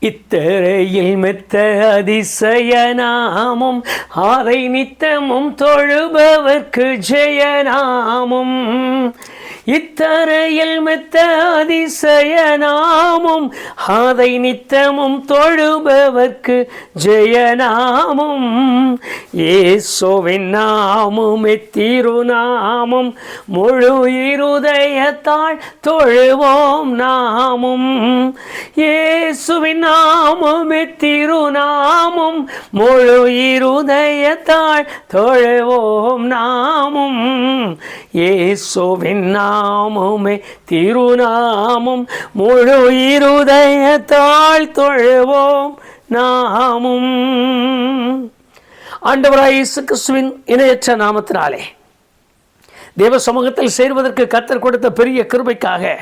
இத்தரையில் மெத்த அதிசயநாமம் அதை நித்தமும் தொழுபவர்க்கு ஜெயநாமம். இத்தரையில் மெத்த அதிசயநாமம் அதை நித்தமும் தொழுபவர்க்கு ஜெயநாமம். இயேசுவின் நாமமே திருநாமம், முழு இருதயத்தால் தொழுவோம் நாமம். இயேசுவின் நாமமே திருநாமம், முழு இருதயத்தால் தொழுவோம் நாமம். இயேசுவின் நாமமே திருநாமம், முழு இருதயத்தால் தொழுவோம் நாமம். ஆண்டவராகிய இயேசு கிறிஸ்துவின் இணையற்ற நாமத்தினாலே தேவ சமூகத்தில் சேர்வதற்கு கர்த்தர் கொடுத்த பெரிய கிருபைக்காக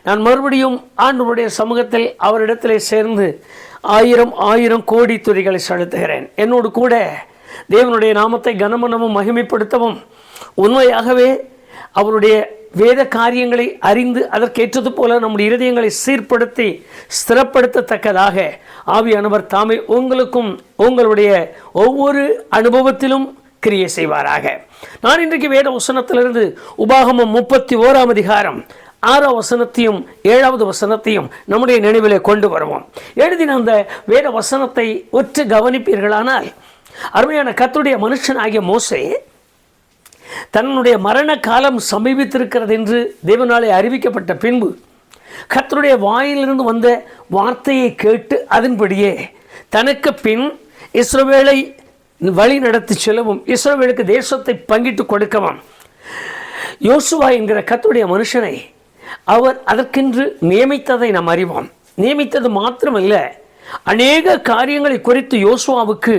நான் மறுபடியும் ஆண்டவருடைய சமூகத்தில் அவரிடத்திலே சேர்ந்து ஆயிரம் கோடி துதிகளை செலுத்துகிறேன். என்னோடு கூட தேவனுடைய நாமத்தை கனமனமும் மகிமைப்படுத்தவும் உண்மையாகவே அவருடைய வேத காரியங்களை அறிந்து அதற்கேற்றது போல நம்முடைய இருதயங்களை சீர்படுத்தி ஸ்திரப்படுத்தத்தக்கதாக ஆவியானவர் தாமே உங்களுக்கும் உங்களுடைய ஒவ்வொரு அனுபவத்திலும் கிரியை செய்வாராக. நான் இன்றைக்கு வேத வசனத்திலிருந்து உபாகமம் 31 அதிகாரம் 6 வசனத்தையும் 7 வசனத்தையும் நம்முடைய நினைவிலே கொண்டு வருவோம். எழுதின அந்த வேத வசனத்தை ஒற்று கவனிப்பீர்களானால், அருமையான கர்த்தருடைய மனுஷனாகிய மோசே தன்னுடைய மரண காலம் சமீபித்திருக்கிறது என்று தேவனாலே அறிவிக்கப்பட்ட பின்பு கர்த்தருடைய வாயிலிருந்து வந்த வார்த்தையை கேட்டு அதன்படியே தனக்கு பின் இஸ்ரவேலை வழி நடத்தி செல்லவும் இஸ்ரவேலுக்கு தேசத்தை பங்கிட்டு கொடுக்கவும் யோசுவா என்கிற கர்த்தருடைய மனுஷனை அவர் அதற்கென்று நியமித்ததை நாம் அறிவோம். நியமித்தது மாத்திரமல்ல, அநேக காரியங்களை குறித்து யோசுவாவுக்கு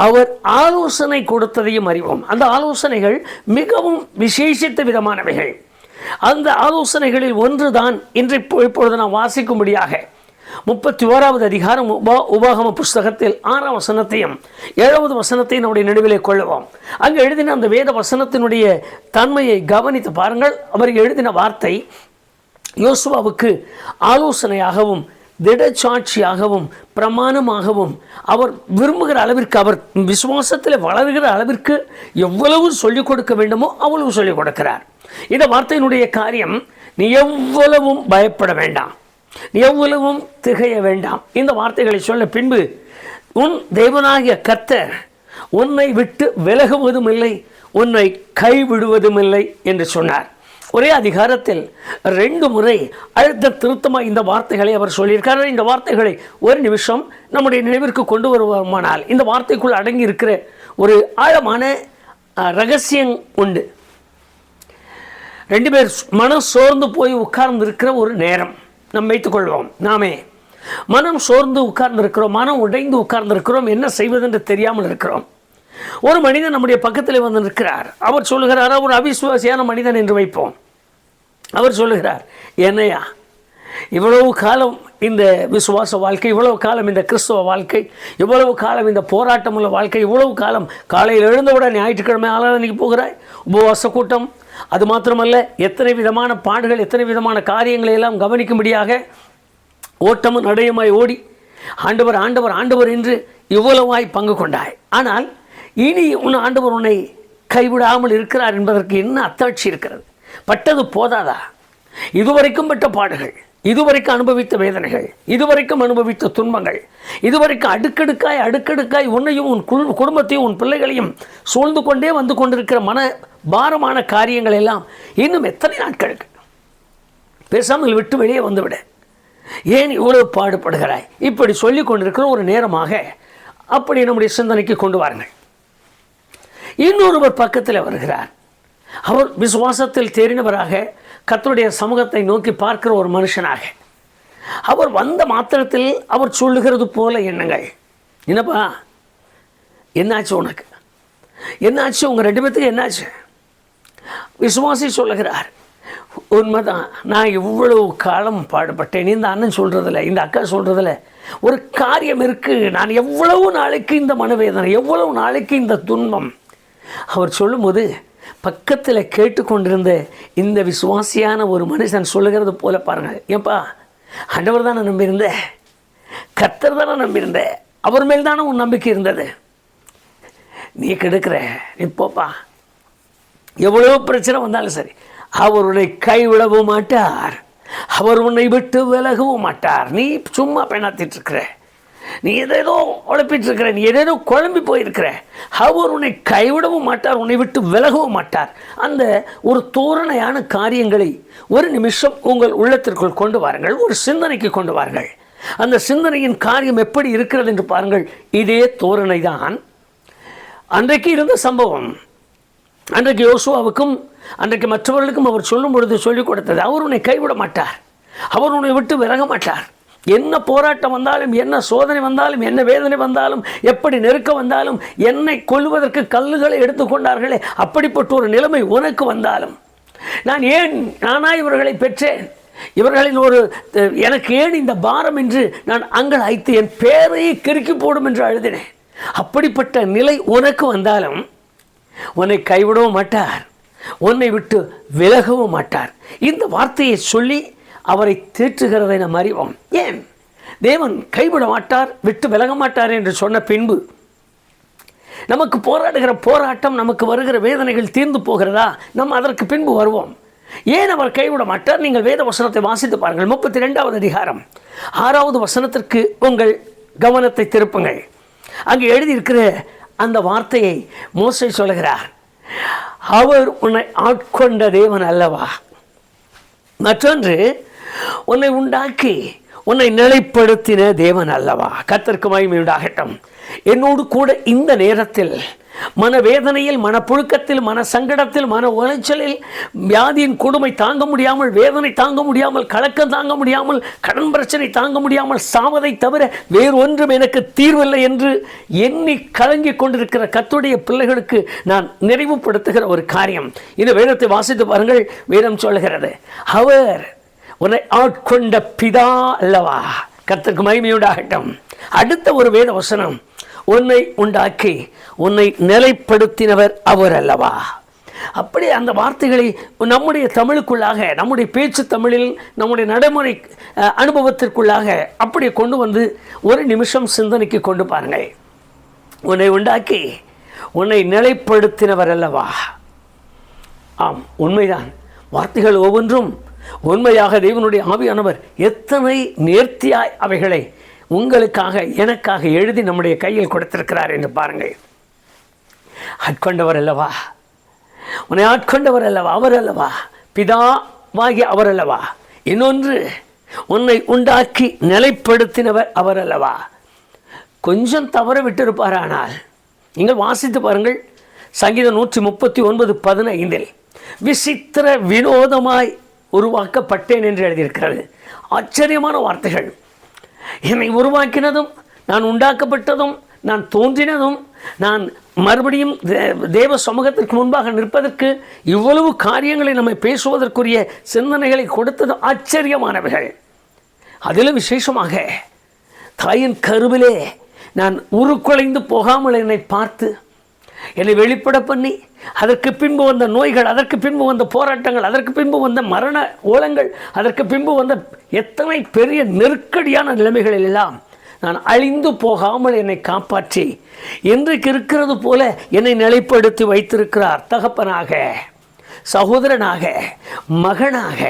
அவர் ஆலோசனை கொடுத்ததையும் அறிவோம். அந்த ஆலோசனைகள் மிகவும் விசேஷித்த விதமானவைகள். அந்த ஆலோசனைகளில் ஒன்றுதான் இப்பொழுது நாம் வாசிக்கும்படியாக 31 அதிகாரம் உபாகம புஸ்தகத்தில் 6 வசனத்தையும் 7 வசனத்தையும் நம்முடைய நடுவிலே கொள்ளுவோம். அங்கு எழுதின அந்த வேத வசனத்தினுடைய தன்மையை கவனித்து பாருங்கள். அவர் எழுதின வார்த்தை யோசுவாவுக்கு ஆலோசனையாகவும் திடச்சாட்சியாகவும் பிரமாணமாகவும் அவர் விரும்புகிற அளவிற்கு, அவர் விசுவாசத்தில் வளர்கிற அளவிற்கு எவ்வளவு சொல்லிக் கொடுக்க வேண்டுமோ அவ்வளவு சொல்லிக் கொடுக்கிறார். இந்த வார்த்தையினுடைய காரியம், நீ எவ்வளவும் பயப்பட வேண்டாம், நீ எவ்வளவும் திகைய வேண்டாம். இந்த வார்த்தைகளை சொல்ல பின்பு உன் தேவனாகிய கர்த்தர் உன்னை விட்டு விலகுவதும் இல்லை, உன்னை கைவிடுவதும் இல்லை என்று சொன்னார். ஒரே அதிகாரத்தில் 2 முறை அழுத்த திருத்தமாக இந்த வார்த்தைகளை அவர் சொல்லியிருக்கார். இந்த வார்த்தைகளை ஒரு நிமிஷம் நம்முடைய நினைவிற்கு கொண்டு வருவோமானால் இந்த வார்த்தைக்குள் அடங்கி இருக்கிற ஒரு ஆழமான ரகசியம் உண்டு. 2 பேர் மனம் சோர்ந்து போய் உட்கார்ந்து இருக்கிற ஒரு நேரம் நாம் வைத்துக்கொள்வோம். நாமே மனம் சோர்ந்து உட்கார்ந்து இருக்கிறோம், மனம் உடைந்து உட்கார்ந்து இருக்கிறோம், என்ன செய்வதென்று தெரியாமல் இருக்கிறோம். ஒரு மனிதன் நம்முடைய பக்கத்தில் வந்து நிற்கிறார். அவர் சொல்லுகிறார், ஒரு அவிசுவாசியான மனிதன் என்று வைப்போம். அவர் சொல்லுகிறார், என்னையா இவ்வளவு காலம் இந்த விசுவாச வாழ்க்கை, இவ்வளவு காலம் இந்த கிறிஸ்தவ வாழ்க்கை, இவ்வளவு காலம் இந்த போராட்டமுள்ள வாழ்க்கை, இவ்வளவு காலம் காலையில் எழுந்தவுடன் ஞாயிற்றுக்கிழமை ஆராதனைக்கு போகிறாய், உபவாச கூட்டம், அது மாத்திரமல்ல எத்தனை விதமான பாடுகள், எத்தனை விதமான காரியங்களை எல்லாம் கவனிக்கும்படியாக ஓட்டமும் நடையுமாய் ஓடி ஆண்டவர் ஆண்டவர் ஆண்டவர் என்று இவ்வளவாய் பங்கு கொண்டாய். ஆனால் இனி உன் ஆண்டவர் உன்னை கைவிடாமல் இருக்கிறார் என்பதற்கு என்ன அத்தாட்சி இருக்கிறது? பட்டது போதாதா? இதுவரைக்கும் பட்ட பாடுகள், இதுவரைக்கும் அனுபவித்த வேதனைகள், இதுவரைக்கும் அனுபவித்த துன்பங்கள், இதுவரைக்கும் அடுக்கடுக்காய் உன்னையும் உன் குடும்பத்தையும் உன் பிள்ளைகளையும் சூழ்ந்து கொண்டே வந்து கொண்டிருக்கிற மன பாரமான காரியங்கள் எல்லாம் இன்னும் எத்தனை நாட்களுக்கு? பேசாமல் விட்டு வெளியே வந்துவிட, ஏன் இவ்வளவு பாடுபடுகிறாய்? இப்படி சொல்லி கொண்டிருக்கிற ஒரு நேரமாக அப்படி நம்முடைய சிந்தனைக்கு கொண்டு வாருங்கள். இன்னொருவர் பக்கத்தில் வருகிறார். அவர் விசுவாசத்தில் தேறினவராக கர்த்தருடைய சமூகத்தை நோக்கி பார்க்கிற ஒரு மனுஷனாக, அவர் வந்த மாத்திரத்தில் அவர் சொல்லுகிறது போல எண்ணங்கள். என்னப்பா, என்னாச்சு உனக்கு? என்னாச்சு உங்கள் 2 பேத்துக்கு என்னாச்சு? விசுவாசி சொல்லுகிறார், உண்மைதான், நான் இவ்வளவு காலம் பாடுபட்டேன். இந்த அண்ணன் சொல்கிறதில்ல, இந்த அக்கா சொல்கிறதில்ல ஒரு காரியம் இருக்குது. நான் எவ்வளவு நாளைக்கு இந்த மனவேதனை, எவ்வளவு நாளைக்கு இந்த துன்பம். அவர் சொல்லும்போது பக்கத்தில் கேட்டுக்கொண்டிருந்த இந்த விசுவாசியான ஒரு மனுஷன் சொல்லுகிறது போல பாருங்கள், ஏன்பா ஆண்டவர் தான் நான் நம்பியிருந்தேன், கர்த்தர் தானே நம்பியிருந்த, அவர் மேல் தானே உன் நம்பிக்கை இருந்தது. நீ கெடுக்கிற, நீ போப்பா. எவ்வளோ பிரச்சனை வந்தாலும் சரி, அவர் உன்னை கைவிடவும் மாட்டார், அவர் உன்னை விட்டு விலகவும் மாட்டார். நீ சும்மா பெண்ணாத்திட்டு இருக்கிற, நீ எதேதோ உழைப்பிட்டு இருக்கிற, நீ எதேதோ குழம்பி போயிருக்கிற. அவர் உன்னை கைவிடவும் மாட்டார், உன்னை விட்டு விலகவும் மாட்டார். அந்த ஒரு தோரணையான காரியங்களை ஒரு நிமிஷம் உங்கள் உள்ளத்திற்குள் கொண்டு வாருங்கள், ஒரு சிந்தனைக்கு கொண்டு வாருங்கள். அந்த சிந்தனையின் காரியம் எப்படி இருக்கிறது என்று பாருங்கள். இதே தோரணை தான் அன்றைக்கு இருந்த சம்பவம். அன்றைக்கு யோசுவாவுக்கும் அன்றைக்கு மற்றவர்களுக்கும் அவர் சொல்லும் பொழுது சொல்லிக் கொடுத்தது. அவர் உன்னை கைவிட மாட்டார், அவர் உன்னை விட்டு விலக மாட்டார். என்ன போராட்டம் வந்தாலும், என்ன சோதனை வந்தாலும், என்ன வேதனை வந்தாலும், எப்படி நெருக்க வந்தாலும், என்னை கொல்வதற்கு கல்லுகளை எடுத்துக்கொண்டார்களே, அப்படிப்பட்ட ஒரு நிலைமை உனக்கு வந்தாலும், நானா இவர்களை பெற்றேன், இவர்களின் ஒரு எனக்கு ஏன் இந்த பாரம் என்று நான் அங்கலாய்த்து என் பேரையை கிறுக்கி போடும் என்று அழுதினேன். அப்படிப்பட்ட நிலை உனக்கு வந்தாலும் உன்னை கைவிடவும் மாட்டார், உன்னை விட்டு விலகவும் மாட்டார். இந்த வார்த்தையை சொல்லி அவரை தேற்றுகிறதை நாம் அறிவோம். ஏன் தேவன் கைவிட மாட்டார், விட்டு விலக மாட்டார் என்று சொன்ன பின்பு நமக்கு போராடுகிற போராட்டம், நமக்கு வருகிற வேதனைகள் தீர்ந்து போகிறதா? நம்ம அதற்கு பின்பு வருவோம். ஏன் அவர் கைவிட மாட்டார்? நீங்கள் வேத வசனத்தை வாசித்து பாருங்கள். 32வது அதிகாரம் 6வது வசனத்திற்கு உங்கள் கவனத்தை திருப்புங்கள். அங்கே எழுதியிருக்கிற அந்த வார்த்தையை மோசே சொல்கிறார். அவர் உன்னை ஆட்கொண்ட தேவன் அல்லவா? மற்றொன்று, உன்னை உண்டாக்கி உன்னை நிலைப்படுத்தின தேவன் அல்லவா? கர்த்தருக்கு மகிமை உண்டாகட்டும். என்னோடு கூட இந்த நேரத்தில் மனவேதனையில், மனப்புழுக்கத்தில், மன சங்கடத்தில், மன உளைச்சலில், வியாதியின் கொடுமை தாங்க முடியாமல், வேதனை தாங்க முடியாமல், கலக்கம் தாங்க முடியாமல், கடன் பிரச்சனை தாங்க முடியாமல், சாவதை தவிர வேறு ஒன்றும் எனக்கு தீர்வில்லை என்று எண்ணி கலங்கி கொண்டிருக்கிற கர்த்தருடைய பிள்ளைகளுக்கு நான் நினைவுபடுத்துகிற ஒரு காரியம். இந்த வேதத்தை வாசித்து பாருங்கள். வேதம் சொல்கிறது, அவர் உன்னை ஆட்கொண்ட பிதா அல்லவா? கர்த்தருக்கு மகிமையுண்டாகட்டும். அடுத்த ஒரு வேத வசனம், உன்னை உண்டாக்கி உன்னை நிலைப்படுத்தினவர் அவர் அல்லவா? அப்படி அந்த வார்த்தைகளை நம்முடைய தமிழுக்குள்ளாக, நம்முடைய பேச்சு தமிழில், நம்முடைய நடைமுறை அனுபவத்திற்குள்ளாக அப்படி கொண்டு வந்து ஒரு நிமிஷம் சிந்தனைக்கு கொண்டு பாருங்கள். உன்னை உண்டாக்கி உன்னை நிலைப்படுத்தினவர் அல்லவா? ஆம், உண்மைதான். வார்த்தைகள் ஒவ்வொன்றும் உண்மையாக தேவனுடைய ஆவியானவர் எத்தனை நேர்த்தியாய் அவைகளை உங்களுக்காக, எனக்காக எழுதி நம்முடைய கையில் கொடுத்திருக்கிறார் என்று பாருங்கள். ஆட்கொண்டவர் அல்லவா? உன்னை ஆட்கொண்டவர் அல்லவா? அவர் அல்லவா? பிதாவாகிய அவர் அல்லவா? இன்னொன்று, உன்னை உண்டாக்கி நிலைப்படுத்தினவர் அவர் அல்லவா? கொஞ்சம் தவற விட்டிருப்பாரானால் நீங்கள் வாசித்து பாருங்கள். சங்கீதம் 139:15 விசித்திர வினோதமாய் உருவாக்கப்பட்டேன் என்று எழுதியிருக்கிறது. ஆச்சரியமான வார்த்தைகள். என்னை உருவாக்கினதும், நான் உண்டாக்கப்பட்டதும், நான் தோன்றினதும், நான் மறுபடியும் தேவ சமூகத்திற்கு முன்பாக நிற்பதற்கு இவ்வளவு காரியங்களை நம்மை பேசுவதற்குரிய சிந்தனைகளை கொடுத்ததும் ஆச்சரியமானவைகள். அதிலும் விசேஷமாக தாயின் கருவிலே நான் உருக்குலைந்து போகாமல் என்னை பார்த்து என்னை வெளிப்பட பண்ணி, அதற்கு பின்பு வந்த நோய்கள், அதற்கு பின்பு வந்த போராட்டங்கள், அதற்கு பின்பு வந்த மரண ஓலங்கள், அதற்கு பின்பு வந்த எத்தனை பெரிய நெருக்கடியான நிலைமைகளில் எல்லாம் நான் அழிந்து போகாமல் என்னை காப்பாற்றி இன்றைக்கு இருக்கிறது போல என்னை நிலைப்படுத்தி வைத்திருக்கிறார். தகப்பனாக, சகோதரனாக, மகனாக,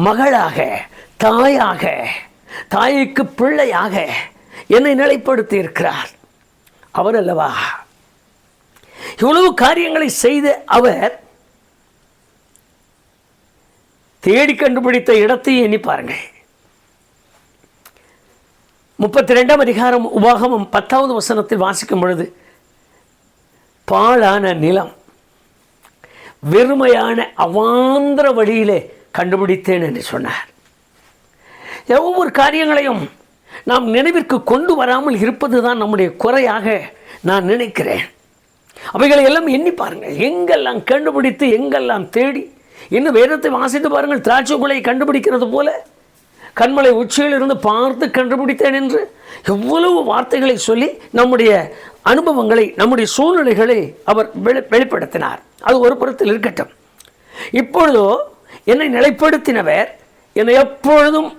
மகளாக, தாயாக, தாய்க்கு பிள்ளையாக என்னை நிலைப்படுத்தி இருக்கிறார். அவர் அல்லவா? இவ்வளவு காரியங்களை செய்த அவர் தேடி கண்டுபிடித்த இடத்தை எண்ணி பாருங்கள். 32ஆம் அதிகாரம் உபாகமம் 10வது வசனத்தில் வாசிக்கும் பொழுது, பாழான நிலம், வெறுமையான அவாந்திர வழியிலே கண்டுபிடித்தேன் என்று சொன்னார். ஒவ்வொரு காரியங்களையும் நாம் நினைவிற்கு கொண்டு வராமல் இருப்பது தான் நம்முடைய குறையாக நான் நினைக்கிறேன். அவைகளை எல்லாம் எண்ணி பாருங்கள். எங்கெல்லாம் கண்டுபிடித்து, எங்கெல்லாம் தேடி. இன்னும் வேதத்தை வாசித்து பாருங்கள். திராட்சை குலையை கண்டுபிடிக்கிறது போல கண்மலை உச்சியில் இருந்து பார்த்து கண்டுபிடித்தேன் என்று எவ்வளவு வார்த்தைகளை சொல்லி நம்முடைய அனுபவங்களை, நம்முடைய சூழ்நிலைகளை அவர் வெளிப்படுத்தினார். அது ஒரு புறத்தில் இருக்கட்டும். இப்பொழுதோ என்னை நிலைப்படுத்தினவர் என்னை எப்பொழுதும்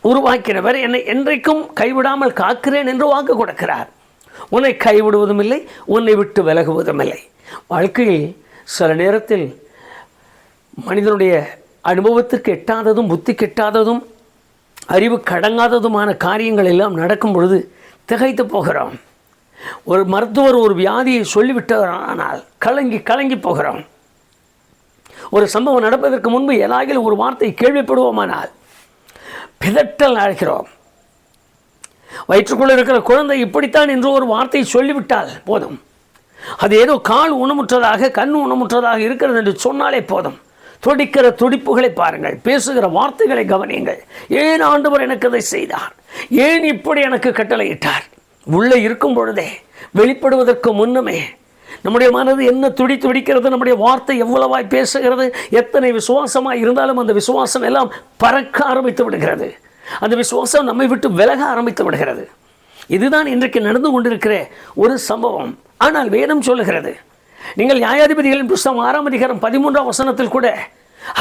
உருவாக்கினவர் என்னை என்றைக்கும் கைவிடாமல் காக்கிறேன் என்று வாக்கு கொடுக்கிறார். உன்னை கைவிடுவதும் இல்லை, உன்னை விட்டு விலகுவதும் இல்லை. வாழ்க்கையில் சில நேரத்தில் மனிதனுடைய அனுபவத்திற்கு எட்டாததும் புத்திக்கு எட்டாததும் அறிவு கடங்காததுமான காரியங்கள் எல்லாம் நடக்கும் பொழுது திகைத்து போகிறோம். ஒரு மருத்துவர் ஒரு வியாதியை சொல்லிவிட்டானால் கலங்கி போகிறோம். ஒரு சம்பவம் நடப்பதற்கு முன்பு ஏதாகிலும் ஒரு வார்த்தை கேள்விப்படுவோமானால் பிதற்றல் ஆகிறோம். வயிற்றுக்குள்ள இருக்கிற குழந்தை இப்படித்தான் என்று ஒரு வார்த்தையை சொல்லிவிட்டால் போதும், அது ஏதோ கால் ஊனமுற்றதாக கண் ஊனமுற்றதாக இருக்கிறது என்று சொன்னாலே போதும், துடிக்கிற துடிப்புகளை பாருங்கள், பேசுகிற வார்த்தைகளை கவனியுங்கள். ஏன் ஆண்டவர் எனக்கு அதை செய்தார், ஏன் இப்படி எனக்கு கட்டளையிட்டார்? உள்ளே இருக்கும் பொழுதே வெளிப்படுவதற்கு முன்னமே நம்முடைய மனது என்ன துடிக்கிறது, நம்முடைய வார்த்தை எவ்வளவாய் பேசுகிறது, எத்தனை விசுவாசமாக இருந்தாலும் அந்த விசுவாசம் எல்லாம் பறக்க ஆரம்பித்து விடுகிறது. அந்த விசுவாசம் நம்மை விட்டு விலக ஆரம்பித்து விடுகிறது. இதுதான் இன்றைக்கு நடந்து கொண்டிருக்கிற ஒரு சம்பவம். ஆனால் வேதம் சொல்லுகிறது, நீங்கள் நியாயாதிபதிகளின் புஸ்தகம் 6ஆம் அதிகாரம் 13ஆம் வசனத்தில் கூட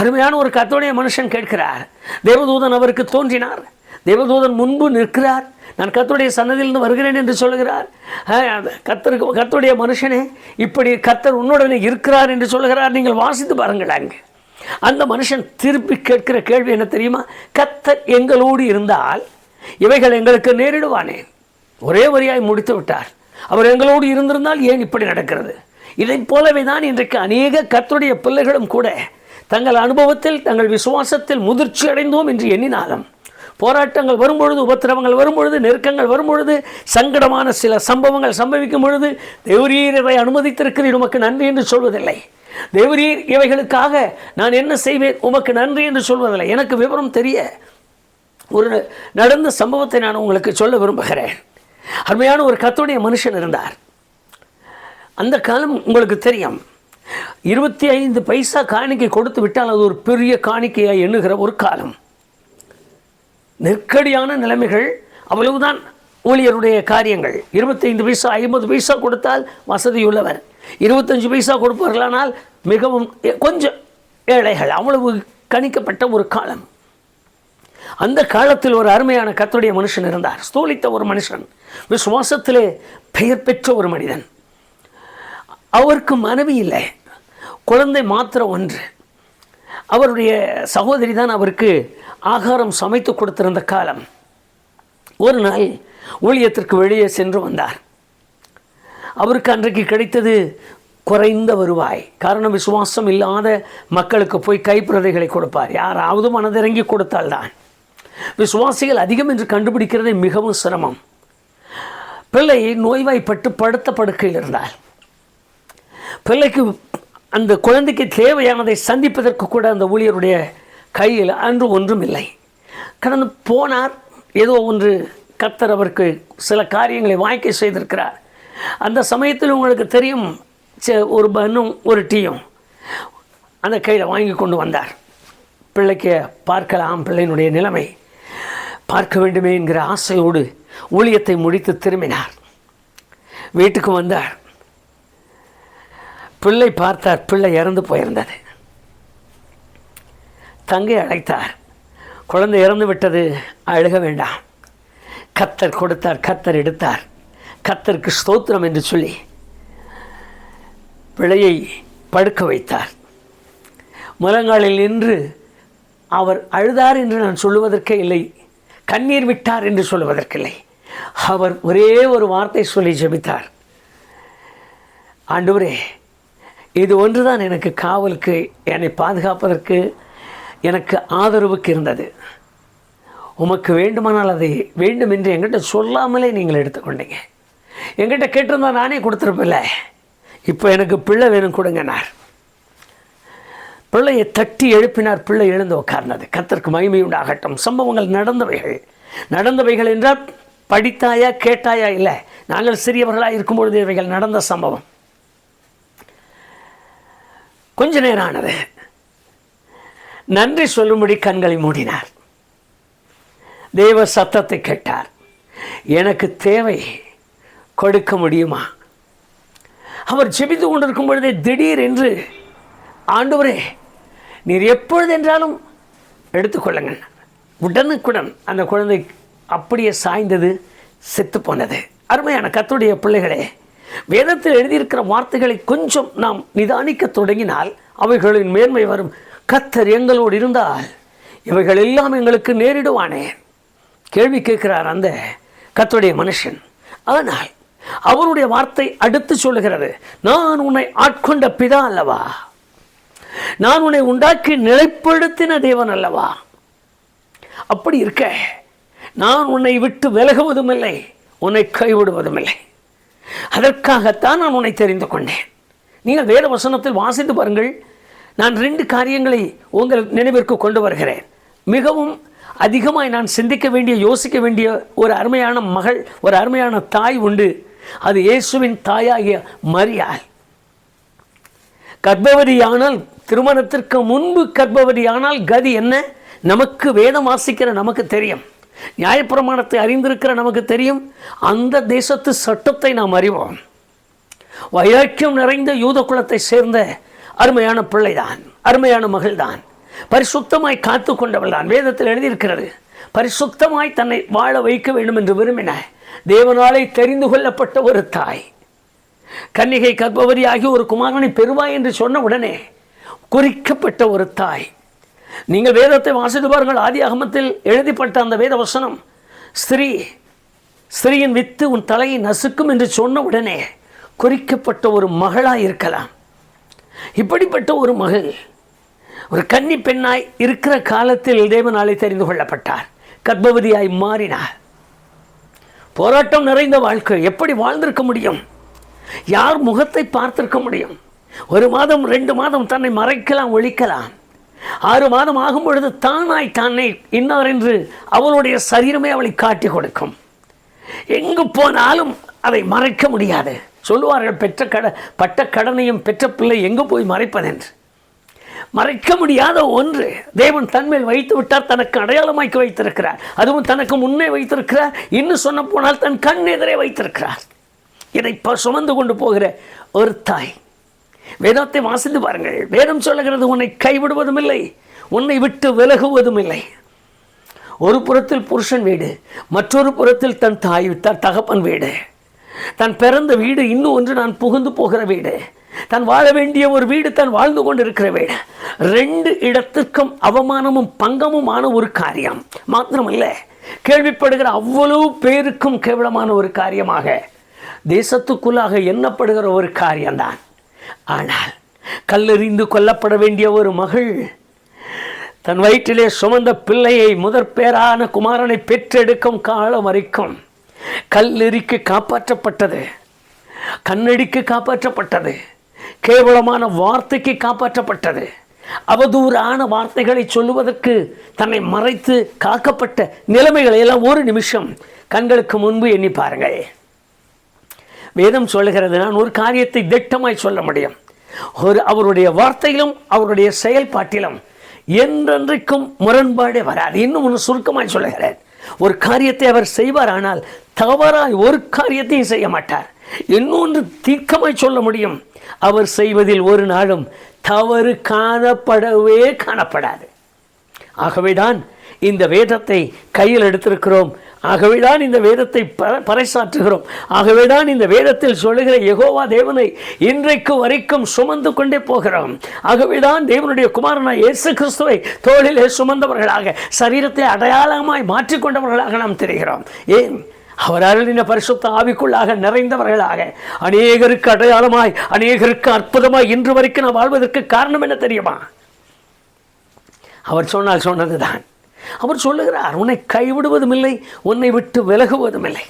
அருமையான ஒரு கர்த்தருடைய மனுஷன் கேட்கிறார். தேவதூதன் அவருக்கு தோன்றினார். தேவதூதன் முன்பு நிற்கிறார். நான் கர்த்தருடைய சன்னதியிலிருந்து வருகிறேன் என்று சொல்லுகிறார். கர்த்தருடைய மனுஷனே, இப்படி கர்த்தர் உன்னுடனே இருக்கிறார் என்று சொல்லுகிறார். நீங்கள் வாசித்து பாருங்கள். அங்கு அந்த மனுஷன் திருப்பி கேட்கிற கேள்வி என்ன தெரியுமா? கர்த்தர் எங்களோடு இருந்தால் இவைகள் எங்களுக்கு நேரிடுவானே. ஒரே வரியாய் முடித்து விட்டார். அவர் எங்களோடு இருந்திருந்தால் ஏன் இப்படி நடக்கிறது? இதை போலவே தான் இன்றைக்கு அநேக கர்த்தருடைய பிள்ளைகளும் கூட தங்கள் அனுபவத்தில் தங்கள் விசுவாசத்தில் முதிர்ச்சி அடைந்தோம் என்று எண்ணினாலும் போராட்டங்கள் வரும்பொழுது, உபத்திரவங்கள் வரும்பொழுது, நெருக்கங்கள் வரும்பொழுது, சங்கடமான சில சம்பவங்கள் சம்பவிக்கும் பொழுது தேவரீர் இவை அனுமதித்திருக்கிறீர், உமக்கு நன்றி என்று சொல்வதில்லை. தேவரீர் இவைகளுக்காக நான் என்ன செய்வேன், உமக்கு நன்றி என்று சொல்வதில்லை. எனக்கு விவரம் தெரிய ஒரு நடந்த சம்பவத்தை நான் உங்களுக்கு சொல்ல விரும்புகிறேன். அருமையான ஒரு கர்த்தருடைய மனுஷன் இருந்தார். அந்த காலம் உங்களுக்கு தெரியும். 25 பைசா காணிக்கை கொடுத்து விட்டால் அது ஒரு பெரிய காணிக்கையாக எண்ணுகிற ஒரு காலம். நெருக்கடியான நிலைமைகள், அவ்வளவுதான் ஊழியருடைய காரியங்கள். 25 பைசா 50 பைசா கொடுத்தால் வசதியுள்ளவர், 25 பைசா கொடுப்பார்களானால் மிகவும் கொஞ்சம் ஏழைகள். அவ்வளவு கணிக்கப்பட்ட ஒரு காலம். அந்த காலத்தில் ஒரு அருமையான கர்த்தருடைய மனுஷன் இருந்தார். ஸ்தோலித்த ஒரு மனுஷன், விசுவாசத்திலே பெயர் பெற்ற ஒரு மனிதன். அவருக்கு மனைவி இல்லை, குழந்தை மாத்திரம் ஒன்று. அவருடைய சகோதரி தான் அவருக்கு ஆகாரம் சமைத்து கொடுத்திருந்த காலம். ஒரு நாள் ஊழியத்திற்கு வெளியே சென்று வந்தார். அவருக்கு அன்றைக்கு கிடைத்தது குறைந்த வருவாய். காரணம், விசுவாசம் இல்லாத மக்களுக்கு போய் கைப்பிரதைகளை கொடுப்பார். யாராவது மனதிறங்கி கொடுத்தால்தான். விசுவாசிகள் அதிகம் என்று கண்டுபிடிக்கிறதே மிகவும் சிரமம். பிள்ளை நோய்வாய்ப்பட்டு படுத்த படுக்கையில் இருந்தார். பிள்ளைக்கு அந்த குழந்தைக்கு தேவையானதை சந்திப்பதற்கு கூட அந்த ஊழியருடைய கையில் அன்று ஒன்றும் இல்லை. கடந்து போனார். ஏதோ ஒன்று கர்த்தர் அவருக்கு சில காரியங்களை வாய்க்க செய்திருக்கிறார். அந்த சமயத்தில் உங்களுக்கு தெரியும், ஒரு பன்னும் ஒரு டீயும் அந்த கையில் வாங்கி கொண்டு வந்தார். பிள்ளைக்கு பார்க்கலாம், பிள்ளையினுடைய நிலைமை பார்க்க வேண்டுமே என்கிற ஆசையோடு ஊழியத்தை முடித்து திரும்பினார். வீட்டுக்கு வந்தார். பிள்ளை பார்த்தார். பிள்ளை இறந்து போயிருந்தது. தங்கை அழைத்தார். குழந்தை இறந்து விட்டது, அழுக வேண்டாம், கர்த்தர் கொடுத்தார், கர்த்தர் எடுத்தார், கர்த்தருக்கு ஸ்தோத்திரம் என்று சொல்லி பிள்ளையை படுக்க வைத்தார். முழங்காலில் நின்று அவர் அழுதார் என்று நான் சொல்லுவதற்கே இல்லை, கண்ணீர் விட்டார் என்று சொல்லுவதற்கில்லை. அவர் ஒரே ஒரு வார்த்தை சொல்லி ஜெபித்தார். ஆண்டவரே, இது ஒன்றுதான் எனக்கு காவலுக்கு, என்னை பாதுகாப்பதற்கு, எனக்கு ஆதரவுக்கு இருந்தது. உமக்கு வேண்டுமானால் அதை வேண்டும் என்று என்கிட்ட சொல்லாமலே நீங்கள் எடுத்துக்கொண்டீங்க. என்கிட்ட கேட்டிருந்தால் நானே கொடுத்துருப்பில்ல. இப்போ எனக்கு பிள்ளை வேணும் கொடுங்கனார். பிள்ளையை தட்டி எழுப்பினார். பிள்ளை எழுந்து உட்கார்ந்தது. கர்த்தருக்கு மகிமை உண்டாகட்டும். சம்பவங்கள் நடந்தவைகள் என்றால் படித்தாயா கேட்டாயா இல்லை, நாங்கள் சிறியவர்களாக இருக்கும்பொழுது இவைகள் நடந்த சம்பவம். கொஞ்ச நேரம் ஆனது. நன்றி சொல்லும்படி கண்களை மூடினார். தேவ சத்தத்தை கேட்டார். எனக்கு தேவை, கொடுக்க முடியுமா? அவர் ஜெபித்து கொண்டிருக்கும் பொழுதே திடீர் என்று, ஆண்டவரே நீர் எப்பொழுது என்றாலும் எடுத்துக்கொள்ளுங்கள், உடனுக்குடன் அந்த குழந்தை அப்படியே சாய்ந்தது, செத்து போனது. அருமையான கர்த்தருடைய பிள்ளைகளே, வேதத்தில் எழுதியிருக்கிற வார்த்தைகளை கொஞ்சம் நாம் நிதானிக்க தொடங்கினால் அவைகளின் மேன்மை வரும். கர்த்தர் எங்களோடு இருந்தால் இவைகள் எல்லாம் எங்களுக்கு நேரிடுவானே. கேள்வி கேட்கிறார் அந்த கர்த்தருடைய மனுஷன். ஆனால் அவருடைய வார்த்தை அடுத்து சொல்லுகிறது, நான் உன்னை ஆட்கொண்ட பிதா அல்லவா, நான் உன்னை உண்டாக்கி நிலைப்படுத்தின தேவன் அல்லவா. அப்படி இருக்க நான் உன்னை விட்டு விலகுவதும் இல்லை, உன்னை கைவிடுவதும் இல்லை. அதற்காகத்தான் நான் உன்னை தெரிந்து கொண்டேன். நீங்கள் வேத வசனத்தில் வாசித்து பாருங்கள். நான் 2 காரியங்களை உங்கள் நினைவிற்கு கொண்டு வருகிறேன். மிகவும் அதிகமாய் நான் சிந்திக்க வேண்டிய, யோசிக்க வேண்டிய ஒரு அருமையான மகள், ஒரு அருமையான தாய் உண்டு. அது இயேசுவின் தாயாகிய மரியாள். கர்ப்பவதியானால், திருமணத்திற்கு முன்பு கர்ப்பவதியானால் கதி என்ன? நமக்கு வேதம் வாசிக்கிற நமக்கு தெரியும், நியாயப்பிரமாணத்தை அறிந்திருக்கிற நமக்கு தெரியும், அந்த தேசத்து சட்டத்தை நாம் அறிவோம். வைராக்கியம் நிறைந்த யூத குலத்தை சேர்ந்த அருமையான பிள்ளைதான், அருமையான மகள்தான், பரிசுத்தமாய் காத்து கொண்டவள் தான். வேதத்தில் எழுதியிருக்கிறது, பரிசுத்தமாய் தன்னை வாழ வைக்க வேண்டும் என்று விரும்பின தேவனாலே தெரிந்து கொள்ளப்பட்ட ஒரு தாய். கன்னிகை கர்ப்பவதியாகி ஒரு குமாரனை பெறுவாய் என்று சொன்ன உடனே குறிக்கப்பட்ட ஒரு தாய். நீங்கள் வேதத்தை வாசித்து பாருங்கள். ஆதியாகமத்தில் எழுதிப்பட்ட அந்த வேத வசனம், ஸ்திரீயின் வித்து உன் தலையை நசுக்கும் என்று சொன்ன உடனே குறிக்கப்பட்ட ஒரு மகளாய் இருக்கலாம். இப்படிப்பட்ட ஒரு மகள், ஒரு கன்னி பெண்ணாய் இருக்கிற காலத்தில் தேவனாலே தெரிந்து கொள்ளப்பட்டார், கர்ப்பவதியாய் மாறினார். போராட்டம் நிறைந்த வாழ்க்கை. எப்படி வாழ்ந்திருக்க முடியும்? யார் முகத்தை பார்த்திருக்க முடியும்? 1 மாதம் 2 மாதம் தன்னை மறைக்கலாம், ஒழிக்கலாம். 6 மாதம் ஆகும் பொழுது தானே இன்னார் என்று அவளுடைய சரீரமே அவளை காட்டி கொடுக்கும். எங்கு போனாலும் அதை மறைக்க முடியாது. சொல்லுவார்கள், பட்ட கடனையும் பெற்ற பிள்ளை எங்கு போய் மறைப்பதென்று. மறைக்க முடியாத ஒன்று தேவன் தன்மேல் வைத்து விட்டார், தனக்கு அடையாளமாக்கி வைத்திருக்கிறார். அதுவும் தனக்கு முன்னே வைத்திருக்கிறார், இன்னும் சொன்ன போனால் தன் கண் எதிரே வைத்திருக்கிறார். இதை சுமந்து கொண்டு போகிற ஒரு தாய். வேதத்தை வாசித்து பாருங்கள். வேதம் சொல்லுகிறது, உன்னை கைவிடுவதும் இல்லை, உன்னை விட்டு விலகுவதும் இல்லை. ஒரு புறத்தில் புருஷன் வீடு, மற்றொரு புறத்தில் தன் தாய் தகப்பன் வீடு, தன் பிறந்த வீடு, இன்னும் ஒன்று நான் புகுந்து போகிற வீடு, தான் வாழ வேண்டிய ஒரு வீடு, தான் வாழ்ந்து கொண்டிருக்கிற வீடு. 2 இடத்துக்கும் அவமானமும் பங்கமுமான ஒரு காரியம் மாத்திரமல்ல, கேள்விப்படுகிற அவ்வளவு பேருக்கும் கேவலமான ஒரு காரியமாக தேசத்துக்குள்ளாக எண்ணப்படுகிற ஒரு காரியம்தான். ஆனால் கல்லெறிந்து கொல்லப்பட வேண்டிய ஒரு மகள் தன் வயிற்றிலே சுமந்த பிள்ளையை, முதற் பேரான குமாரனை பெற்றெடுக்கும் காலம் வரைக்கும் கல்லெறிக்கு காப்பாற்றப்பட்டது, கண்ணடிக்கு காப்பாற்றப்பட்டது, கேவலமான வார்த்தைக்கு காப்பாற்றப்பட்டது, அவதூறான வார்த்தைகளை சொல்லுவதற்கு தன்னை மறைத்து காக்கப்பட்ட நிலைமைகளை எல்லாம் ஒரு நிமிஷம் கண்களுக்கு முன்பு எண்ணி பாருங்கள். வேதம் சொல்லுகிறது, நான் ஒரு காரியத்தை திட்டமாய் சொல்ல முடியும், அவருடைய வார்த்தையிலும் அவருடைய செயல்பாட்டிலும் என்றென்றைக்கும் முரண்பாடே வராது. இன்னும் ஒன்று சுருக்கமாய் சொல்லுகிறேன், ஒரு காரியத்தை அவர் செய்வார், ஆனால் தவறாய் ஒரு காரியத்தையும் செய்ய மாட்டார். இன்னொன்று தீர்க்கமாய் சொல்ல முடியும், அவர் செய்வதில் ஒரு நாளும் தவறு காணப்படாது. ஆகவேதான் இந்த வேதத்தை கையில் எடுத்திருக்கிறோம், ஆகவேதான் இந்த வேதத்தை பறைசாற்றுகிறோம், ஆகவேதான் இந்த வேதத்தில் சொல்லுகிற யெகோவா தேவனை இன்றைக்கு வரைக்கும் சுமந்து கொண்டே போகிறோம். ஆகவேதான் தேவனுடைய குமாரனாய் இயேசு கிறிஸ்துவை தோளிலே சுமந்தவர்களாக, சரீரத்தை அடையாளமாய் மாற்றிக்கொண்டவர்களாக நாம் தெரிகிறோம். ஏன்? அவர் அருளின பரிசுத்த ஆவிக்குள்ளாக நிறைந்தவர்களாக, அநேகருக்கு அடையாளமாய், அநேகருக்கு அற்புதமாய் இன்று வரைக்கும் நான் வாழ்வதற்கு காரணம் என்ன தெரியுமா? அவர் சொன்னால் சொன்னதுதான். அவர் சொல்லுகிறார், உன்னை கைவிடுவதும் இல்லை, உன்னை விட்டு விலகுவதும் இல்லை.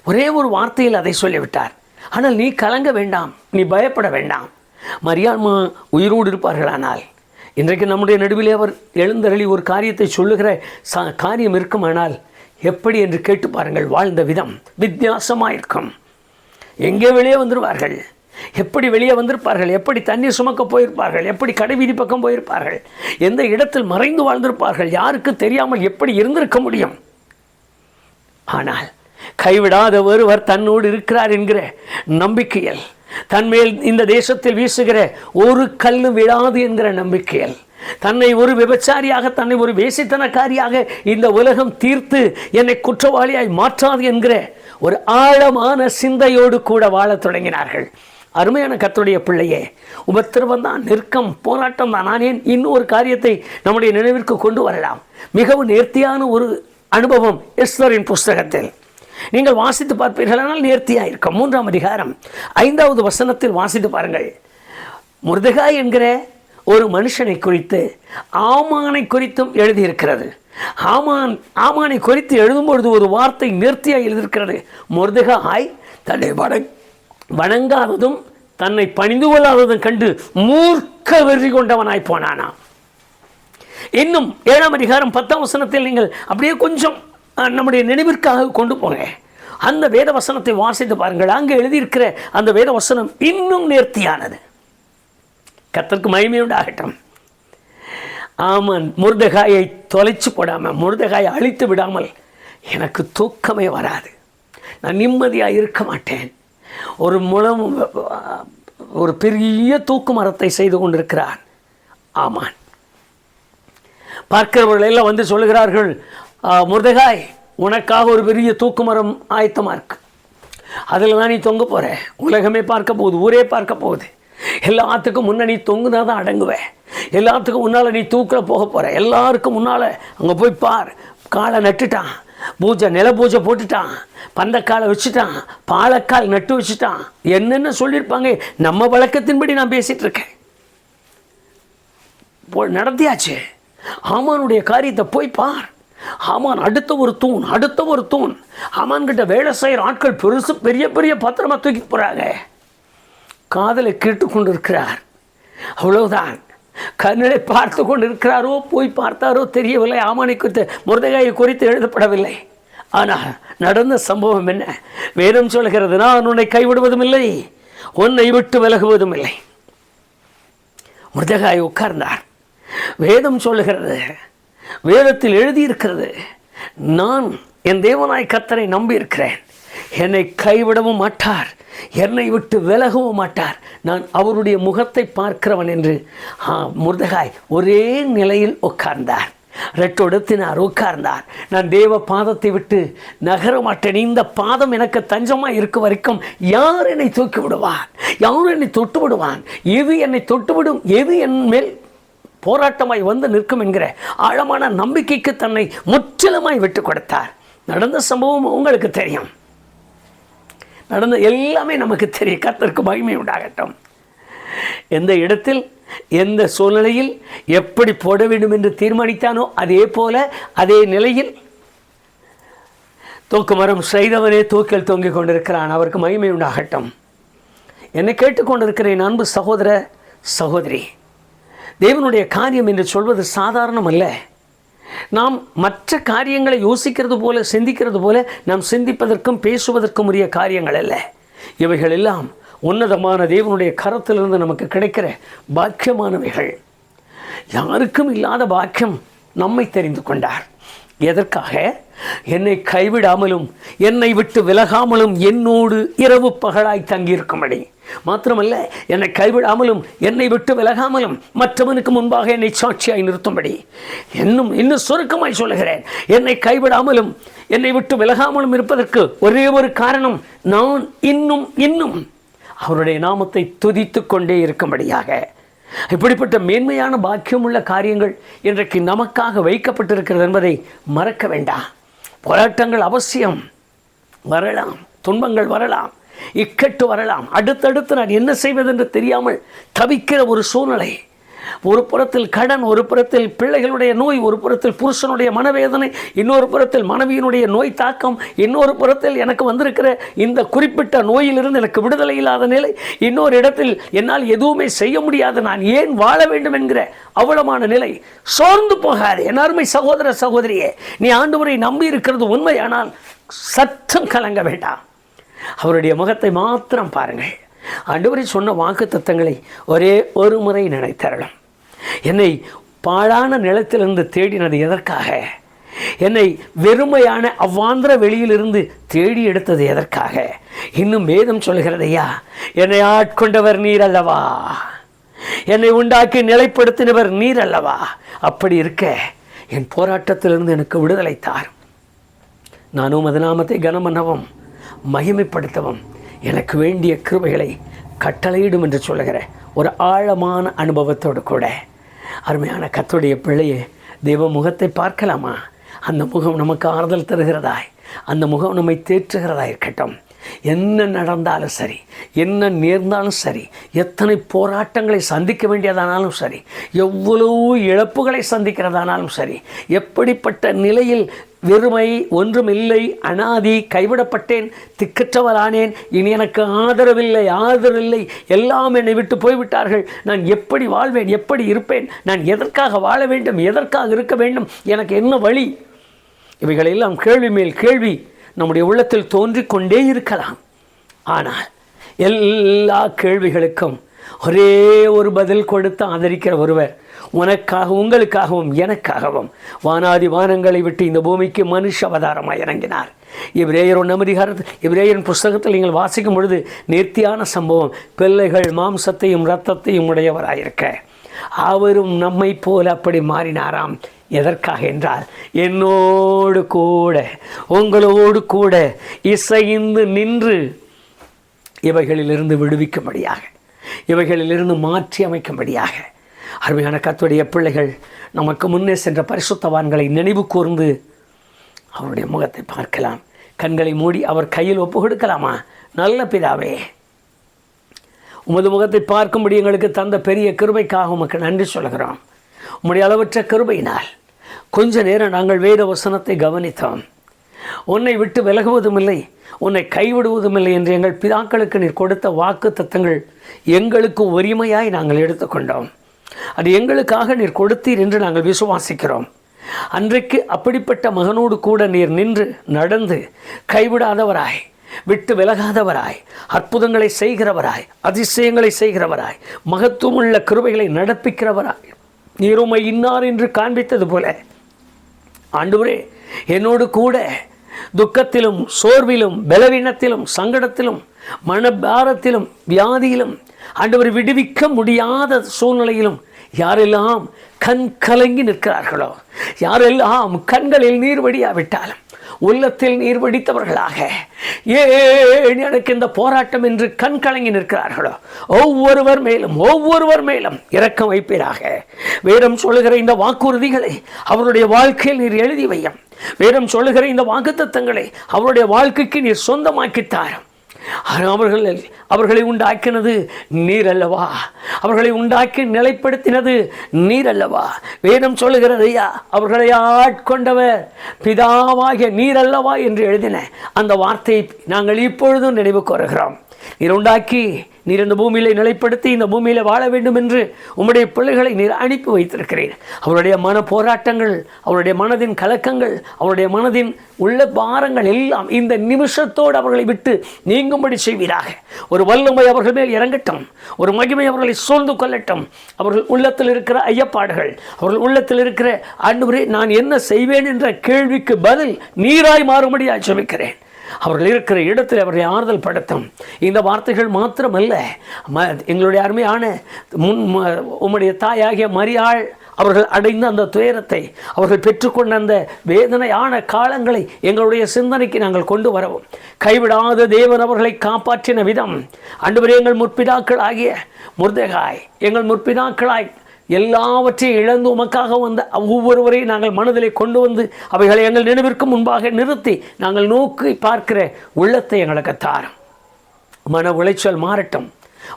ஒரே ஒரு வார்த்தையில் அதை சொல்லிவிட்டார். ஆனால் நீ கலங்க வேண்டாம், நீ பயப்பட வேண்டாம். மரியாள்மா உயிரோடு இருப்பார்களானால் இன்றைக்கு நம்முடைய நடுவிலே அவர் எழுந்தருளி ஒரு காரியத்தை சொல்லுகிற காரியம் இருக்குமானால் எப்படி என்று கேட்டு பாருங்கள். வாழ்ந்த விதம் வித்தியாசமாக இருக்கும். எங்கே வெளியே வந்துடுவார்கள், எப்படி வெளியே வந்திருப்பார்கள், எப்படி தண்ணீர் சுமக்க போயிருப்பார்கள், எப்படி கடைவீதி பக்கம் போயிருப்பார்கள், எந்த இடத்தில் மறைந்து வாழ்ந்திருப்பார்கள், யாருக்கு தெரியாமல் எப்படி இருந்திருக்க முடியும்? ஆனால் கைவிடாத ஒருவர் தன்னோடு இருக்கிறார் என்கிற நம்பிக்கையில், தன்மேல் இந்த தேசத்தில் வீசுகிற ஒரு கல்லும் விழாது என்கிற நம்பிக்கையில், தன்னை ஒரு விபச்சாரியாக, தன்னை ஒரு வேசித்தனக்காரியாக இந்த உலகம் தீர்த்து என்னை குற்றவாளியாய் மாற்றாது என்கிற ஒரு ஆழமான சிந்தையோடு கூட வாழத் தொடங்கினார்கள். அருமையான கர்த்தருடைய பிள்ளையே, உபத்திரவம் தான், நெருக்கம், போராட்டம் தான். நான் ஏன் இன்னொரு காரியத்தை நம்முடைய நினைவிற்கு கொண்டு வரலாம். மிகவும் நேர்த்தியான ஒரு அனுபவம் எஸ்தரின் புஸ்தகத்தில் நீங்கள் வாசித்து பார்ப்பீர்களானால் நேர்த்தியாக இருக்கும். 3ஆம் அதிகாரம் 5வது வசனத்தில் வாசித்து பாருங்கள். மொர்தெகாய் என்கிற ஒரு மனுஷனை குறித்து ஆமானை குறித்தும் எழுதியிருக்கிறது. ஆமானை குறித்து எழுதும்பொழுது ஒரு வார்த்தை நேர்த்தியாக எழுதியிருக்கிறது. மொர்தெகாய் தன்னை வணங்காததும் தன்னை பணிந்து கொள்ளாததும் கண்டு மூர்க்க வெறி கொண்டவனாய் போனானா. இன்னும் 7ஆம் அதிகாரம் 10ஆம் வசனத்தில் நீங்கள் அப்படியே கொஞ்சம் நம்முடைய நினைவிற்காக கொண்டு போங்க. அந்த வேத வசனத்தை வாசித்து பாருங்கள். அங்கே எழுதியிருக்கிற அந்த வேத வசனம் இன்னும் நேர்த்தியானது. கர்த்தருக்கு மகிமை உண்டாகட்டும். ஆமான் மொர்தெகாயை தொலைச்சு போடாமல், மொர்தெகாயை அழித்து விடாமல் எனக்கு தூக்கமே வராது, நான் நிம்மதியாக இருக்க மாட்டேன். ஒரு பெரிய தூக்கு மரத்தை செய்து கொண்டிருக்கிறான் ஆமான். பார்க்கிறவர்கள் எல்லாம் வந்து சொல்லுகிறார்கள், மொர்தெகாய் உனக்காக ஒரு பெரிய தூக்கு மரம் ஆயத்தமாக இருக்கு, அதில் தான் நீ தொங்க போகிற, உலகமே பார்க்க போகுது, ஊரே பார்க்க போகுது, எல்லாத்துக்கும் முன்னே நீ தொங்குதான் தான் அடங்குவேன், எல்லாத்துக்கும் முன்னால் நீ தூக்கில் போக போகிற, எல்லாருக்கும் முன்னால் அங்கே போய் பார், காலை நட்டுட்டான், நில பூஜை போட்டுட்டான், பந்தக்காலை வச்சுட்டான், பாலக்கால் நட்டு வச்சுட்டான், என்னென்ன சொல்லியிருப்பாங்க. நம்ம வழக்கத்தின்படி நான் பேசிகிட்டு இருக்கேன். நடத்தியாச்சு. ஆமானுடைய காரியத்தை போய் பார். ஆமான் அடுத்த ஒரு தூண். ஆமான் கிட்ட வேலை செய்கிற ஆட்கள் பெரிய பெரிய பத்திரமா தூக்கி போகிறாங்க. காதலை கேட்டு கொண்டு இருக்கிறார், அவ்வளவுதான். கண்ணனை பார்த்து கொண்டு இருக்கிறாரோ, போய் பார்த்தாரோ தெரியவில்லை. ஆமானை குறித்து, மொர்தெகாயை குறித்து எழுதப்படவில்லை. ஆனால் நடந்த சம்பவம் என்ன? வேதம் சொல்கிறது, நான் உன்னை கைவிடுவதும் இல்லை, உன்னை விட்டு விலகுவதும் இல்லை. மொர்தெகாய் உட்கார்ந்தார். வேதம் சொல்லுகிறது, வேதத்தில் எழுதியிருக்கிறது, நான் என் தேவனாய் கர்த்தரை நம்பி இருக்கிறேன், என்னை கைவிடவும் மாட்டார், என்னை விட்டு விலகவும் மாட்டார், நான் அவருடைய முகத்தை பார்க்கிறவன் என்று மொர்தெகாய் ஒரே நிலையில் உட்கார்ந்தார். ரெட்டொடுத்தினார், உட்கார்ந்தார். நான் தேவ பாதத்தை விட்டு நகர மாட்டேன், இந்த பாதம் எனக்கு தஞ்சமாக இருக்க வரைக்கும் யார் என்னை தூக்கி விடுவான், யார் என்னை தொட்டு விடுவான், எது என்னை தொட்டுவிடும், எது என் மேல் போராட்டமாய் வந்து நிற்கும் என்கிற ஆழமான நம்பிக்கைக்கு தன்னை முற்றிலுமாய் விட்டு கொடுத்தார். நடந்த சம்பவம் உங்களுக்கு தெரியும், நடந்த எல்லாமே நமக்கு தெரியும். கர்த்தருக்கு மகிமை உண்டாகட்டும். எந்த இடத்தில், எந்த சூழ்நிலையில் எப்படி போட வேண்டும் என்று தீர்மானித்தானோ அதே போல, அதே நிலையில் தூக்கு மரம் செய்தவனே தூக்கில் தொங்கிக் கொண்டிருக்கிறான். அவருக்கு மகிமை உண்டாகட்டும். என்னை கேட்டுக்கொண்டிருக்கிறேன் அன்பு சகோதர சகோதரி, தேவனுடைய காரியம் என்று சொல்வது சாதாரணம் அல்ல. நாம் மற்ற காரியங்களை யோசிக்கிறது போல, சிந்திக்கிறது போல நாம் சிந்திப்பதற்கும் பேசுவதற்கும் உரிய காரியங்கள் அல்ல. இவைகள் எல்லாம் உன்னதமான தேவனுடைய கரத்திலிருந்து நமக்கு கிடைக்கிற பாக்கியமானவைகள். யாருக்கும் இல்லாத பாக்கியம் நம்மை தெரிந்து கொண்டார். எதற்காக? என்னை கைவிடாமலும் என்னை விட்டு விலகாமலும் என்னோடு இரவு பகலாய் தங்கியிருக்கும்படி. மாத்திரமல்ல, என்னை கைவிடாமலும் என்னை விட்டு விலகாமலும் மற்றவனுக்கு முன்பாக என்னை சாட்சியாய் நிறுத்தும்படி. இன்னும் சுருக்கமாய் சொல்லுகிறேன், என்னை கைவிடாமலும் என்னை விட்டு விலகாமலும் இருப்பதற்கு ஒரே ஒரு காரணம், நான் இன்னும் அவருடைய நாமத்தை துதித்து கொண்டே இருக்கும்படியாக. இப்படிப்பட்ட மேன்மையான பாக்கியமுள்ள காரியங்கள் இன்றைக்கு நமக்காக வைக்கப்பட்டிருக்கிறது என்பதை மறக்க வேண்டாம். போராட்டங்கள் அவசியம் வரலாம், துன்பங்கள் வரலாம், இக்கட்டு வரலாம். அடுத்தடுத்து நான் என்ன செய்வதென்று தெரியாமல் தவிக்கிற ஒரு சூழ்நிலை. ஒரு புறத்தில் கடன், ஒரு புறத்தில் பிள்ளைகளுடைய நோய், ஒரு புறத்தில் புருஷனுடைய மனவேதனை, இன்னொரு புறத்தில் மனைவியினுடைய நோய் தாக்கம், இன்னொரு புறத்தில் எனக்கு வந்திருக்கிற இந்த குறிப்பிட்ட நோயிலிருந்து எனக்கு விடுதலை இல்லாத நிலை, இன்னொரு இடத்தில் என்னால் எதுவுமே செய்ய முடியாது, நான் ஏன் வாழ வேண்டும் என்கிற அவலமான நிலை. சோர்ந்து போகாது என் அருமை சகோதர சகோதரியே. நீ ஆண்டவரை நம்பி இருக்கிறது உண்மையானால் சற்றும் கலங்க வேண்டாம். அவருடைய முகத்தை மாத்திரம் பாருங்கள். ஆண்டவரை சொன்ன வாக்கு தத்தங்களை ஒரே ஒரு முறை நினைத்தரலாம். என்னை பாழான நிலத்திலிருந்து தேடினது எதற்காக? என்னை வெறுமையான அவ்வாந்திர வெளியிலிருந்து தேடி எடுத்தது எதற்காக? இன்னும் வேதம் சொல்கிறதையா, என்னை ஆட்கொண்டவர் நீர் அல்லவா, என்னை உண்டாக்கி நிலைப்படுத்தினவர் நீர் அல்லவா? அப்படி இருக்க என் போராட்டத்திலிருந்து எனக்கு விடுதலை தாரும். நான் உமது நாமத்தை கனமனவும் மகிமைப்படுத்தவும் எனக்கு வேண்டிய கிருபைகளை கட்டளையிடும் என்று சொல்லுகிற ஒரு ஆழமான அனுபவத்தோடு கூட அருமையான கர்த்தருடைய பிள்ளையே, தெய்வ முகத்தை பார்க்கலாமா? அந்த முகம் நமக்கு ஆறுதல் தருகிறதாய், அந்த முகம் நம்மை தேற்றுகிறதா இருக்கட்டும். என்ன நடந்தாலும் சரி, என்ன நேர்ந்தாலும் சரி, எத்தனை போராட்டங்களை சந்திக்க வேண்டியதானாலும் சரி, எவ்வளவு இழப்புகளை சந்திக்கிறதானாலும் சரி, எப்படிப்பட்ட நிலையில் வெறுமை, ஒன்றுமில்லை, அனாதி, கைவிடப்பட்டேன், திக்கற்றவரானேன், இனி எனக்கு ஆதரவில்லை, எல்லாம் என்னை விட்டு போய்விட்டார்கள், நான் எப்படி வாழ்வேன், எப்படி இருப்பேன், நான் எதற்காக வாழ வேண்டும், எதற்காக இருக்க வேண்டும், எனக்கு என்ன வழி, இவைகளெல்லாம் கேள்வி மேல் கேள்வி நம்முடைய உள்ளத்தில் தோன்றிக்கொண்டே இருக்கலாம். ஆனால் எல்லா கேள்விகளுக்கும் ஒரே ஒரு பதில் கொடுத்து ஆதரிக்கிற ஒருவர் உனக்காக, உங்களுக்காகவும் எனக்காகவும் வானாதி வானங்களை விட்டு இந்த பூமிக்கு மனுஷ அவதாரமாக இறங்கினார். எபிரேயரின் புஸ்தகத்தில் நீங்கள் வாசிக்கும் பொழுது நேர்த்தியான சம்பவம். பிள்ளைகள் மாம்சத்தையும் இரத்தத்தையும் உடையவராயிருக்க அவரும் நம்மை போல அப்படி மாறினாராம். எதற்காக என்றால், என்னோடு கூட உங்களோடு கூட இசைந்து நின்று இவைகளிலிருந்து விடுவிக்கும்படியாக, இவைகளிலிருந்து மாற்றி அமைக்கும்படியாக. அருமையான கர்த்தருடைய பிள்ளைகள், நமக்கு முன்னே சென்ற பரிசுத்தவான்களை நினைவு கூர்ந்து அவருடைய முகத்தை பார்க்கலாம். கண்களை மூடி அவர் கையில் ஒப்பு கொடுக்கலாமா? நல்ல பிதாவே, உமது முகத்தை பார்க்கும்படி எங்களுக்கு தந்த பெரிய கிருபைக்காக உமக்கு நன்றி சொல்கிறோம். உம்முடைய அளவற்ற கிருபையினால் கொஞ்ச நேரம் நாங்கள் வேத வசனத்தை கவனித்தோம். உன்னை விட்டு விலகுவதும் இல்லை, உன்னை கைவிடுவதும் இல்லை என்று எங்கள் பிதாக்களுக்கு நீர் கொடுத்த வாக்கு தத்தங்கள் எங்களுக்கு உரிமையாய் நாங்கள் எடுத்துக்கொண்டோம். அது எங்களுக்காக நீர் கொடுத்தீர் என்று நாங்கள் விசுவாசிக்கிறோம். அன்றைக்கு அப்படிப்பட்ட மகனோடு கூட நீர் நின்று நடந்து கைவிடாதவராய், விட்டு விலகாதவராய், அற்புதங்களை செய்கிறவராய், அதிசயங்களை செய்கிறவராய், மகத்துவமுள்ள கிருபைகளை நடப்பிக்கிறவராய் நீர் உம்மை இன்னார் என்று காண்பித்தது போல ஆண்டவரே, என்னோடு கூட துக்கத்திலும், சோர்விலும், பலவீனத்திலும், சங்கடத்திலும், மனபாரத்திலும், வியாதியிலும், ஆண்டவர் விடுவிக்க முடியாத சூழ்நிலையிலும் யாரெல்லாம் கண் கலங்கி நிற்கிறார்களோ, யாரெல்லாம் கண்களில் நீர் வடியாவிட்டாலும் உள்ளத்தில் நீர் வடித்தவர்களாக ஏன் எனக்கு இந்த போராட்டம் என்று கண் கலங்கி நிற்கிறார்களோ, ஒவ்வொருவர் மேலும் இரக்கம் வைப்பீராக. வேதம் சொல்லுகிற இந்த வாக்குறுதிகளை அவருடைய வாழ்க்கையில் நீர் எழுதி வையும். வேதம் சொல்லுகிற இந்த வாக்குத்தத்தங்களை அவருடைய வாழ்க்கைக்கு நீர் சொந்தமாக்கித்தார். அவர்களை உண்டாக்கினது நீர் அல்லவா? அவர்களை உண்டாக்கி நிலைப்படுத்தினது நீர் அல்லவா? வேதம் சொல்லுகிறது, ஐயா, அவர்களை ஆட்கொண்டவர் பிதாவாகிய நீர் அல்லவா என்று எழுதின அந்த வார்த்தையை நாங்கள் இப்பொழுதும் நினைவு கூறுகிறோம். நீர் உண்டாக்கி, நீர் இந்த பூமியிலே நிலைப்படுத்தி இந்த பூமியில வாழ வேண்டும் என்று உம்முடைய பிள்ளைகளை நீர் அனுப்பி வைத்திருக்கிறீர். அவருடைய மன போராட்டங்கள், அவருடைய மனதின் கலக்கங்கள், அவருடைய மனதின் உள்ள பாரங்கள் எல்லாம் இந்த நிமிஷத்தோடு அவர்களை விட்டு நீங்கும்படி செய்வீராக. ஒரு வல்லமை அவர்கள் மேல் இறங்கட்டும், ஒரு மகிமை அவர்களை சூழ்ந்து கொள்ளட்டும். அவர்கள் உள்ளத்தில் இருக்கிற ஐயப்பாடுகள், அவர்கள் உள்ளத்தில் இருக்கிற ஆண்டவரே நான் என்ன செய்வேன் என்ற கேள்விக்கு பதில் நீராய் மாறும்படியாக ஜெபிக்கிறேன். அவர்கள் இருக்கிற இடத்தில் அவர்களை ஆறுதல் படுத்தும். இந்த வார்த்தைகள் மாத்திரமல்ல, எங்களுடைய அருமையான உம்முடைய தாயாகிய மரியாள் அவர்கள் அடைந்த அந்த துயரத்தை, அவர்கள் பெற்றுக்கொண்ட அந்த வேதனையான காலங்களை எங்களுடைய சிந்தனைக்கு நாங்கள் கொண்டு வரவும், கைவிடாத தேவன் அவர்களை காப்பாற்றின விதம், ஆண்டவரே, எங்கள் முற்பிதாக்கள் ஆகிய மொர்தெகாய், எங்கள் முற்பிதாக்களாய் எல்லாவற்றையும் இழந்து உமக்காக வந்த ஒவ்வொருவரையும் நாங்கள் மனதிலே கொண்டு வந்து அவைகளை எங்கள் நினைவிற்கு முன்பாக நிறுத்தி நாங்கள் நோக்கி பார்க்கிற உள்ளத்தை எங்களுக்கு தாரும். மன உளைச்சல் மாறட்டும்,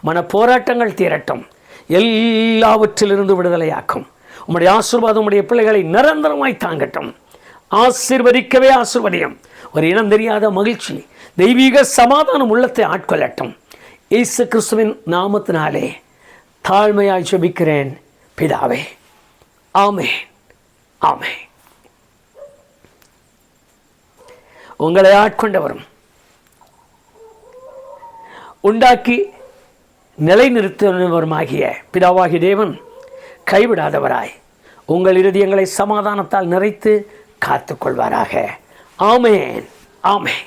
மன போராட்டங்கள் தீரட்டும், எல்லாவற்றிலிருந்து விடுதலையாக்கும். உம்முடைய ஆசீர்வாதம் உம்முடைய பிள்ளைகளை நிரந்தரமாய் தாங்கட்டும். ஆசீர்வதிக்கவே ஆசீர்வதியும். ஒரு இனம் தெரியாத மகிழ்ச்சி, தெய்வீக சமாதானம் உள்ளத்தை ஆட்கொள்ளட்டும். இயேசு கிறிஸ்துவின் நாமத்தினாலே தாழ்மையாய் ஜெபிக்கிறேன் பிதாவே, ஆமென், ஆமென். உங்களை ஆட்கொண்டவரும் உண்டாக்கி நிலைநிறுத்தினவருமாகிய பிதாவாகிய தேவன் கைவிடாதவராய் உங்கள் இருதயங்களை சமாதானத்தால் நிறைத்து காத்துக்கொள்வாராக. ஆமென், ஆமென்.